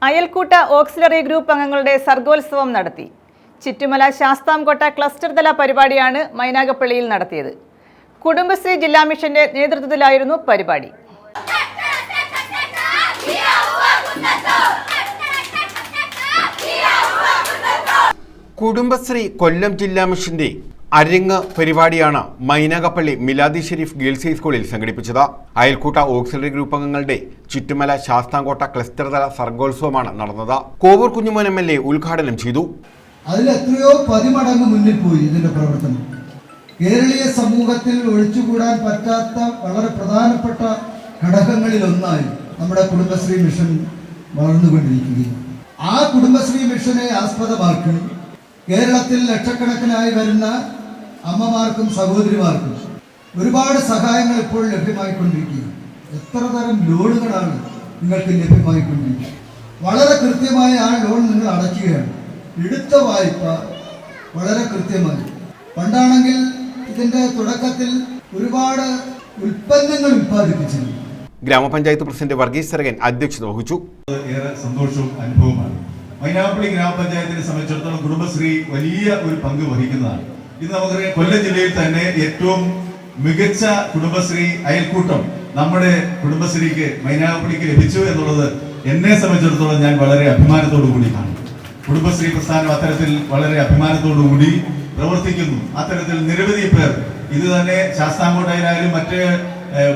അയൽക്കൂട്ട auxiliary group അംഗങ്ങളുടെ സർഗോത്സവം നടത്തി. Chittumala Sasthamkotta cluster തല പരിപാടിയാണ് മൈനാഗപ്പള്ളിയിൽ നടത്തിയത്. കുടുംബശ്രീ ജില്ലാ മിഷന്റെ നേതൃത്വത്തിലായിരുന്നു പരിപാടി. കുടുംബശ്രീ കൊല്ലം ജില്ലാ മിഷന്റെ അരങ്ങ് പരിപാടിയാണ് മൈനാഗപ്പള്ളി മിലാദി ഷെരീഫ് ഗേൾസ് ഹൈസ്കൂളിൽ സംഘടിപ്പിച്ചത്. അയൽക്കൂട്ട ഓക്സിലറി ഗ്രൂപ്പ് അംഗങ്ങളുടെ ചുറ്റുമല ശാസ്താംകോട്ട ക്ലസ്റ്റർ തല സർഗോത്സവമാണ് നടന്നത്. കോവൂർ കുഞ്ഞുമോൻ MLA ഉദ്ഘാടനം ചെയ്തു. അതിൽ എത്രയോ പതിമടങ്ങ് മുന്നിൽ പോയി ഇതിന്റെ പ്രവർത്തനം. കേരളീയ സമൂഹത്തിൽ ഒഴിച്ചുകൂടാൻ പറ്റാത്ത വളരെ പ്രധാനപ്പെട്ട ഘടകങ്ങളിൽ ഒന്നായി നമ്മുടെ കുടുംബശ്രീ മിഷൻ വളർന്നുകൊണ്ടിരിക്കുകയാണ്. ആ കുടുംബശ്രീ മിഷനെ ആസ്പദമാക്കി കേരളത്തിൽ ലക്ഷക്കണക്കിനായി വരുന്ന അമ്മമാർക്കും സഹോദരിമാർക്കും ഒരുപാട് സഹായങ്ങൾ ഇപ്പോൾ ലഭ്യമായിക്കൊണ്ടിരിക്കുകയാണ്. എത്ര തരം ലോണുകളാണ് നിങ്ങൾക്ക് ലഭ്യമായിക്കൊണ്ടിരിക്കുന്നത്. വളരെ കൃത്യമായി ആ ലോൺ നിങ്ങൾ അടയ്ക്കുകയാണ്. എടുത്ത വായ്പ വളരെ കൃത്യമായി. പണ്ടാണെങ്കിൽ ഇതിന്റെ തുടക്കത്തിൽ ഒരുപാട് ഉൽപ്പന്നങ്ങൾ ഉൽപ്പാദിപ്പിച്ചിരുന്നു. ഗ്രാമപഞ്ചായത്ത് പ്രസിഡന്റ് വർഗീസ് സരകൻ അധ്യക്ഷത വഹിച്ചു. ഏറെ സന്തോഷവും അനുഭവമാണ്. മൈനാഗപ്പള്ളി ഗ്രാമപഞ്ചായത്തിനെ സംബന്ധിച്ചിടത്തോളം കുടുംബശ്രീ വലിയ ഒരു പങ്ക് വഹിക്കുന്നതാണ്. ഇന്ന് നമുക്കറിയാം, കൊല്ലം ജില്ലയിൽ തന്നെ ഏറ്റവും മികച്ച കുടുംബശ്രീ അയൽക്കൂട്ടം നമ്മുടെ കുടുംബശ്രീക്ക് മൈനാഗപ്പള്ളിക്ക് ലഭിച്ചു എന്നുള്ളത് എന്നെ സംബന്ധിച്ചിടത്തോളം ഞാൻ വളരെ അഭിമാനത്തോടു കൂടി കാണും. കുടുംബശ്രീ പ്രസ്ഥാനം അത്തരത്തിൽ വളരെ അഭിമാനത്തോടു കൂടി പ്രവർത്തിക്കുന്നു. അത്തരത്തിൽ നിരവധി പേർ ഇത് തന്നെ ശാസ്താംകോട്ടയിലായാലും മറ്റ്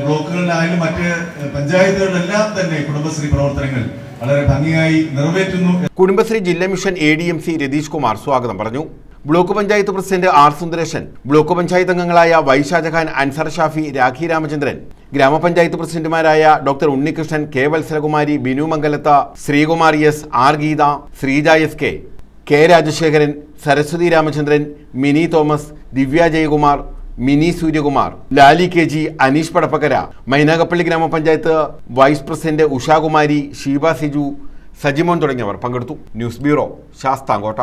ബ്ലോക്കുകളിലായാലും മറ്റ് പഞ്ചായത്തുകളിലെല്ലാം തന്നെ കുടുംബശ്രീ പ്രവർത്തനങ്ങൾ വളരെ ഭംഗിയായി നിറവേറ്റുന്നു. കുടുംബശ്രീ ജില്ലാ മിഷൻ ADMC രതീഷ് കുമാർ സ്വാഗതം പറഞ്ഞു. Block panchayat president R Sundaresan, block panchayat അംഗങ്ങളായ വൈ ഷാജഹാൻ, അൻസർ ഷാഫി, രാഖി രാമചന്ദ്രൻ, ഗ്രാമപഞ്ചായത്ത് പ്രസിഡന്റുമാരായ doctor Unnikrishnan, K Vatsalakumari, Binu Mangalath, Sreekumar S, R Geetha, Sreeja SK, K Rajasekharan, Saraswathi Ramachandran, Mini Thomas, Divya Jayakumar, Mini Suryakumar, Lali KG, Aneesh Padappakkara, Mynagappally ഗ്രാമപഞ്ചായത്ത് വൈസ് പ്രസിഡന്റ് ഉഷാകുമാരി, ഷീബ സിജു, സജിമോൻ തുടങ്ങിയവർ പങ്കെടുത്തു. News bureau, Sasthamkotta.